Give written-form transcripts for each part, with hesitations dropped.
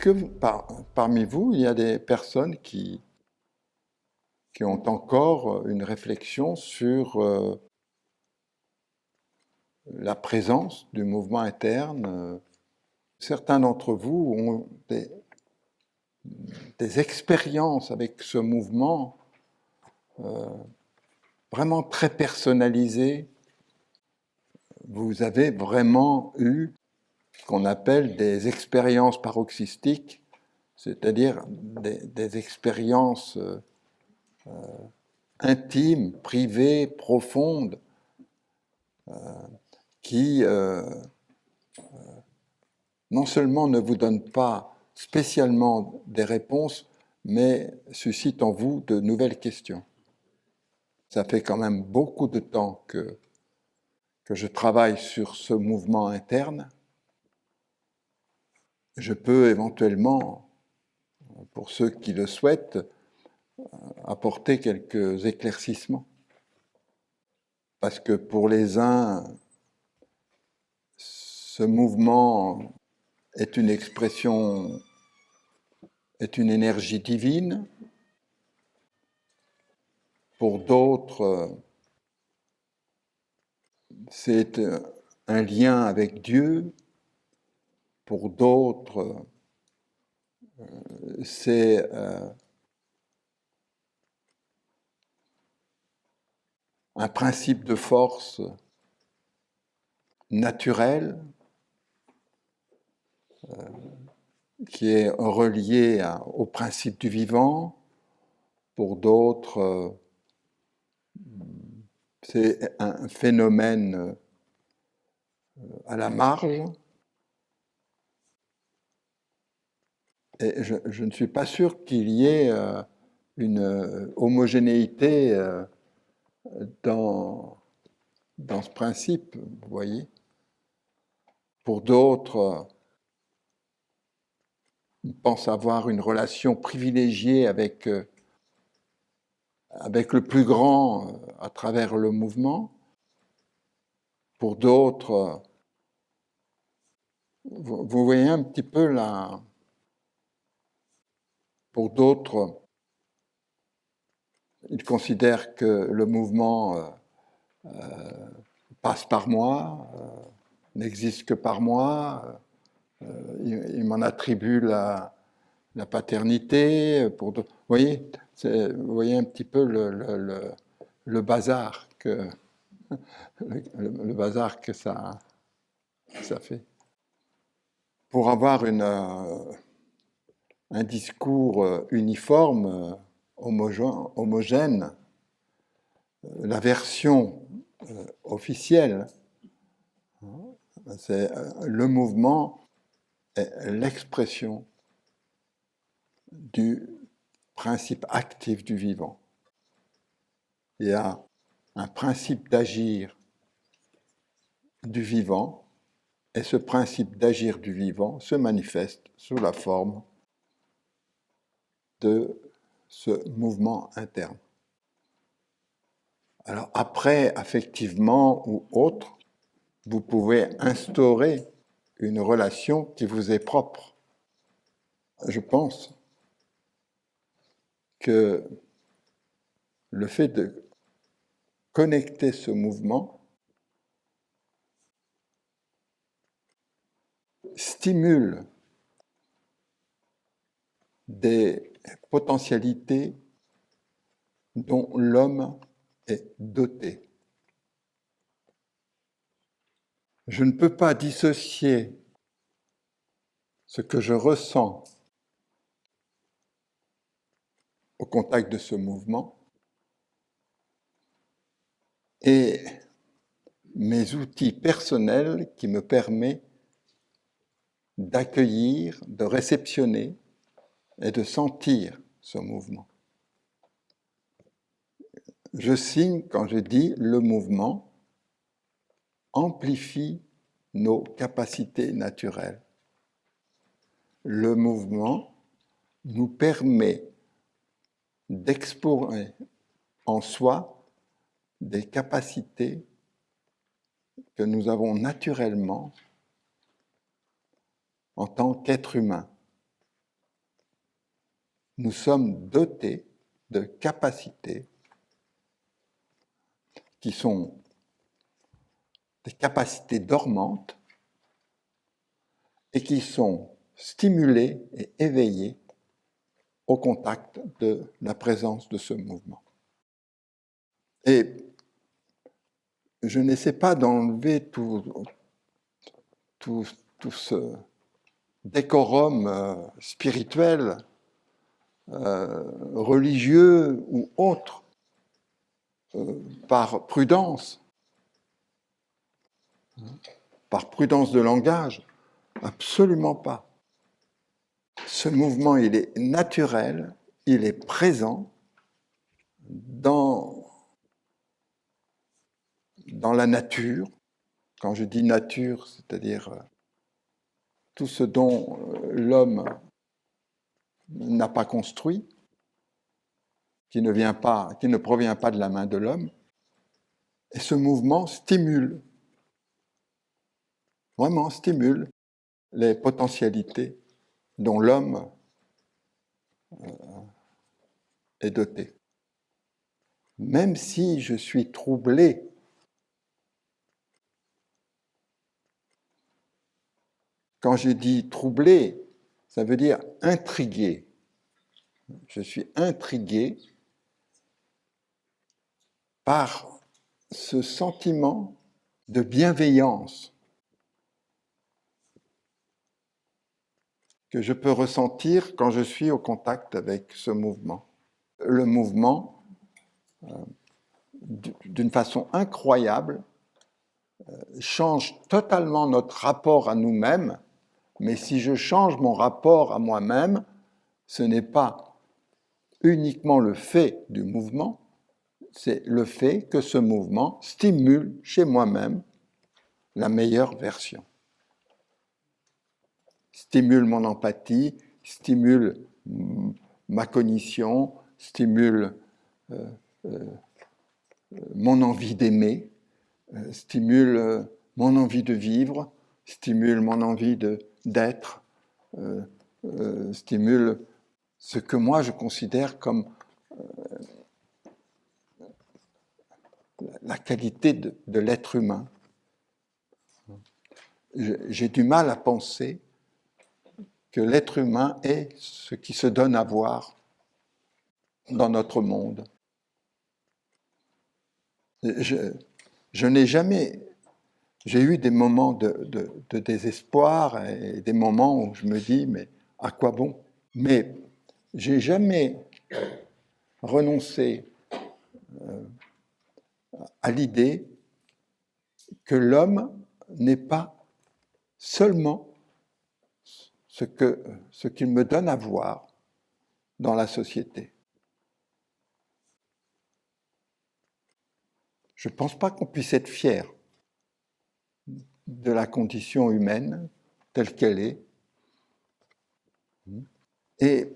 que parmi vous, il y a des personnes qui ont encore une réflexion sur la présence du mouvement interne? Certains d'entre vous ont des expériences avec ce mouvement vraiment très personnalisées. Vous avez vraiment eu ce qu'on appelle des expériences paroxystiques, c'est-à-dire des expériences intimes, privées, profondes, qui non seulement ne vous donnent pas spécialement des réponses, mais suscitent en vous de nouvelles questions. Ça fait quand même beaucoup de temps que je travaille sur ce mouvement interne. Je peux éventuellement, pour ceux qui le souhaitent, apporter quelques éclaircissements. Parce que pour les uns, ce mouvement est une expression, est une énergie divine. Pour d'autres, c'est un lien avec Dieu. Pour d'autres, c'est un principe de force naturel qui est relié au principe du vivant. Pour d'autres, c'est un phénomène à la marge. Et je ne suis pas sûr qu'il y ait une homogénéité dans ce principe, vous voyez. Pour d'autres, ils pensent avoir une relation privilégiée avec le plus grand à travers le mouvement. Pour d'autres, vous voyez un petit peu là. Pour d'autres, ils considèrent que le mouvement passe par moi, n'existe que par moi. Ils m'en attribuent la paternité. Vous voyez, vous voyez un petit peu le bazar que le bazar que ça fait. Pour avoir un discours uniforme, homogène, la version officielle, c'est le mouvement est l'expression du principe actif du vivant. Il y a un principe d'agir du vivant, et ce principe d'agir du vivant se manifeste sous la forme de ce mouvement interne. Alors après, affectivement ou autre, vous pouvez instaurer une relation qui vous est propre. Je pense que le fait de connecter ce mouvement stimule des potentialités dont l'homme est doté. Je ne peux pas dissocier ce que je ressens au contact de ce mouvement et mes outils personnels qui me permettent d'accueillir, de réceptionner et de sentir ce mouvement. Je signe quand je dis le mouvement amplifie nos capacités naturelles. Le mouvement nous permet d'explorer en soi des capacités que nous avons naturellement en tant qu'être humain. nous sommes dotés de capacités qui sont des capacités dormantes et qui sont stimulées et éveillées au contact de la présence de ce mouvement. Et je n'essaie pas d'enlever tout ce décorum spirituel, religieux ou autre, par prudence de langage, absolument pas. Ce mouvement, il est naturel, il est présent dans la nature. Quand je dis nature, c'est-à-dire tout ce dont l'homme n'a pas construit, qui ne provient pas de la main de l'homme. Et ce mouvement stimule, vraiment stimule les potentialités dont l'homme est doté. Même si je suis troublé, quand je dis troublé, ça veut dire intrigué. Je suis intrigué par ce sentiment de bienveillance que je peux ressentir quand je suis au contact avec ce mouvement. Le mouvement, d'une façon incroyable, change totalement notre rapport à nous-mêmes, mais si je change mon rapport à moi-même, ce n'est pas uniquement le fait du mouvement, c'est le fait que ce mouvement stimule chez moi-même la meilleure version. Stimule mon empathie, stimule ma cognition, stimule mon envie d'aimer, stimule mon envie de vivre, stimule mon envie d'être, stimule ce que moi je considère comme la qualité de l'être humain. J'ai du mal à penser que l'être humain est ce qui se donne à voir dans notre monde. Je n'ai jamais... J'ai eu des moments de désespoir et des moments où je me dis, mais à quoi bon? Mais j'ai jamais renoncé à l'idée que l'homme n'est pas seulement ce qu'il me donne à voir dans la société. Je ne pense pas qu'on puisse être fier de la condition humaine telle qu'elle est. Et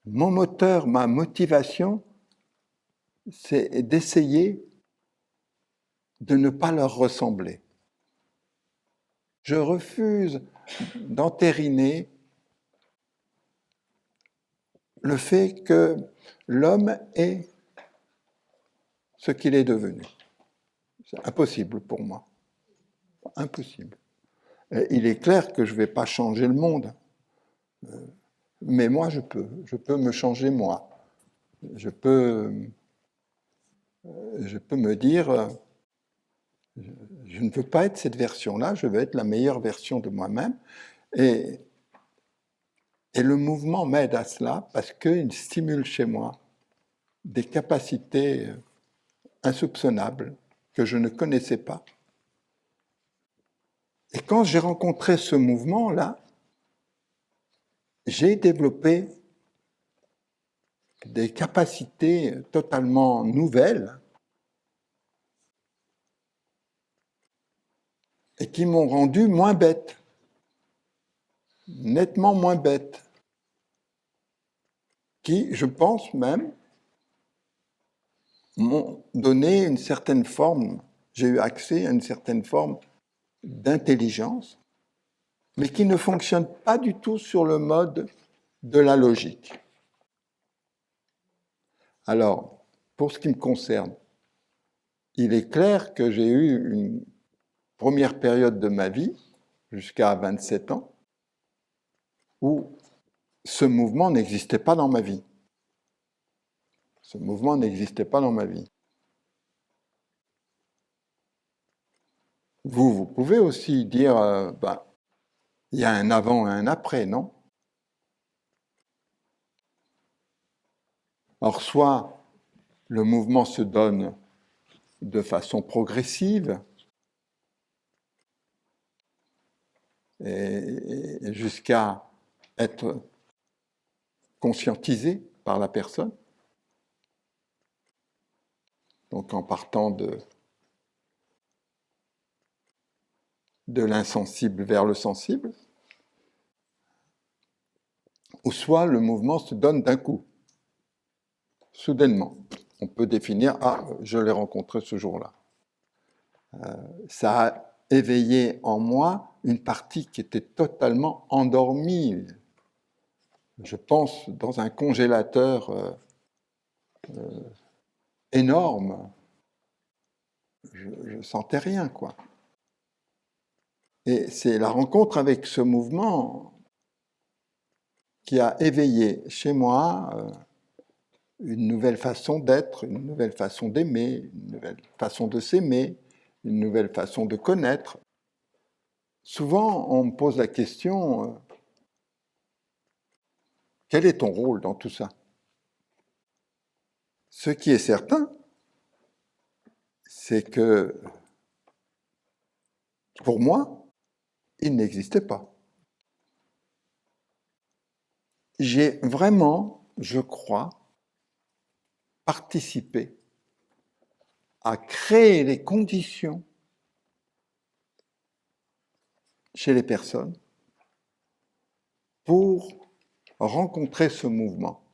mon moteur, ma motivation, c'est d'essayer de ne pas leur ressembler. Je refuse d'entériner le fait que l'homme est ce qu'il est devenu. C'est impossible pour moi. Impossible. Et il est clair que je ne vais pas changer le monde. Mais moi, je peux me changer moi. Je peux me dire, je ne veux pas être cette version-là, je veux être la meilleure version de moi-même. Et le mouvement m'aide à cela parce qu'il stimule chez moi des capacités insoupçonnables que je ne connaissais pas. Et quand j'ai rencontré ce mouvement-là, j'ai développé des capacités totalement nouvelles et qui m'ont rendu moins bête, nettement moins bête, qui, je pense même, m'ont donné une certaine forme, j'ai eu accès à une certaine forme d'intelligence, mais qui ne fonctionne pas du tout sur le mode de la logique. Alors, pour ce qui me concerne, il est clair que j'ai eu une première période de ma vie, jusqu'à 27 ans, où ce mouvement n'existait pas dans ma vie. Ce mouvement n'existait pas dans ma vie. Vous pouvez aussi dire, il y a un avant et un après, non? Or, soit le mouvement se donne de façon progressive, et jusqu'à être conscientisé par la personne, donc en partant de l'insensible vers le sensible, ou soit le mouvement se donne d'un coup, soudainement. On peut définir, ah, je l'ai rencontré ce jour-là. Ça a éveillé en moi une partie qui était totalement endormie. Je pense dans un congélateur énorme. Je sentais rien, quoi. Et c'est la rencontre avec ce mouvement qui a éveillé chez moi une nouvelle façon d'être, une nouvelle façon d'aimer, une nouvelle façon de s'aimer, une nouvelle façon de connaître. Souvent, on me pose la question, quel est ton rôle dans tout ça? Ce qui est certain, c'est que pour moi, il n'existait pas. J'ai vraiment, je crois, participé à créer les conditions chez les personnes pour rencontrer ce mouvement.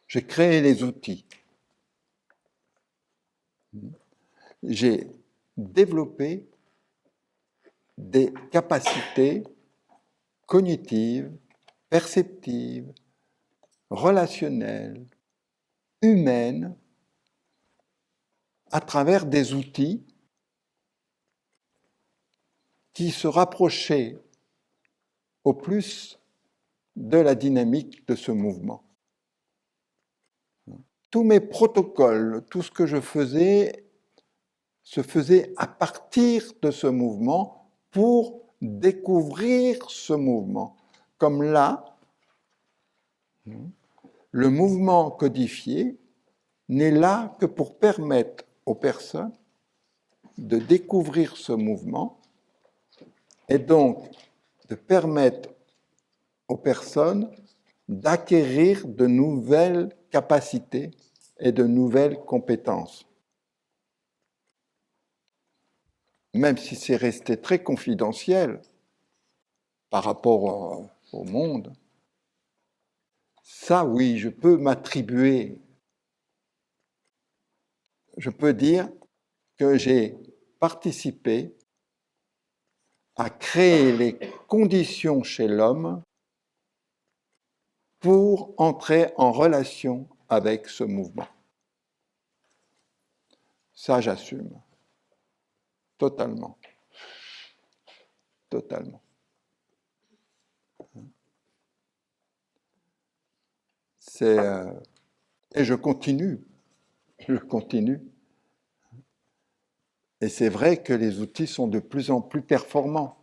J'ai créé les outils. J'ai développé des capacités cognitives, perceptives, relationnelles, humaines, à travers des outils qui se rapprochaient au plus de la dynamique de ce mouvement. Tous mes protocoles, tout ce que je faisais, se faisait à partir de ce mouvement pour découvrir ce mouvement. Comme là, le mouvement codifié n'est là que pour permettre aux personnes de découvrir ce mouvement et donc de permettre aux personnes d'acquérir de nouvelles capacités et de nouvelles compétences. Même si c'est resté très confidentiel par rapport au monde, ça oui, je peux m'attribuer, je peux dire que j'ai participé à créer les conditions chez l'homme pour entrer en relation avec ce mouvement. Ça, j'assume. Totalement. Totalement. Et je continue. Je continue. Et c'est vrai que les outils sont de plus en plus performants.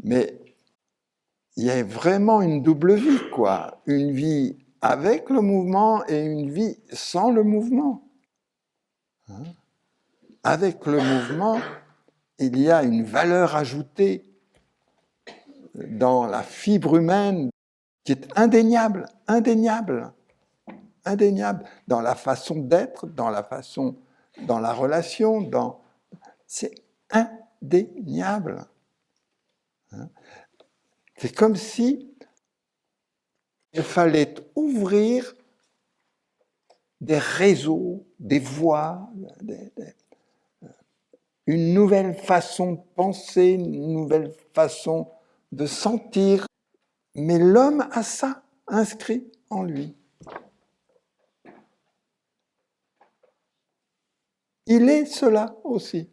Mais il y a vraiment une double vie, quoi. Une vie avec le mouvement et une vie sans le mouvement. Avec le mouvement, il y a une valeur ajoutée dans la fibre humaine qui est indéniable, indéniable, indéniable, dans la façon d'être, dans la relation, c'est indéniable. C'est comme si il fallait ouvrir des réseaux, des voies, une nouvelle façon de penser, une nouvelle façon de sentir. Mais l'homme a ça, inscrit en lui. Il est cela aussi.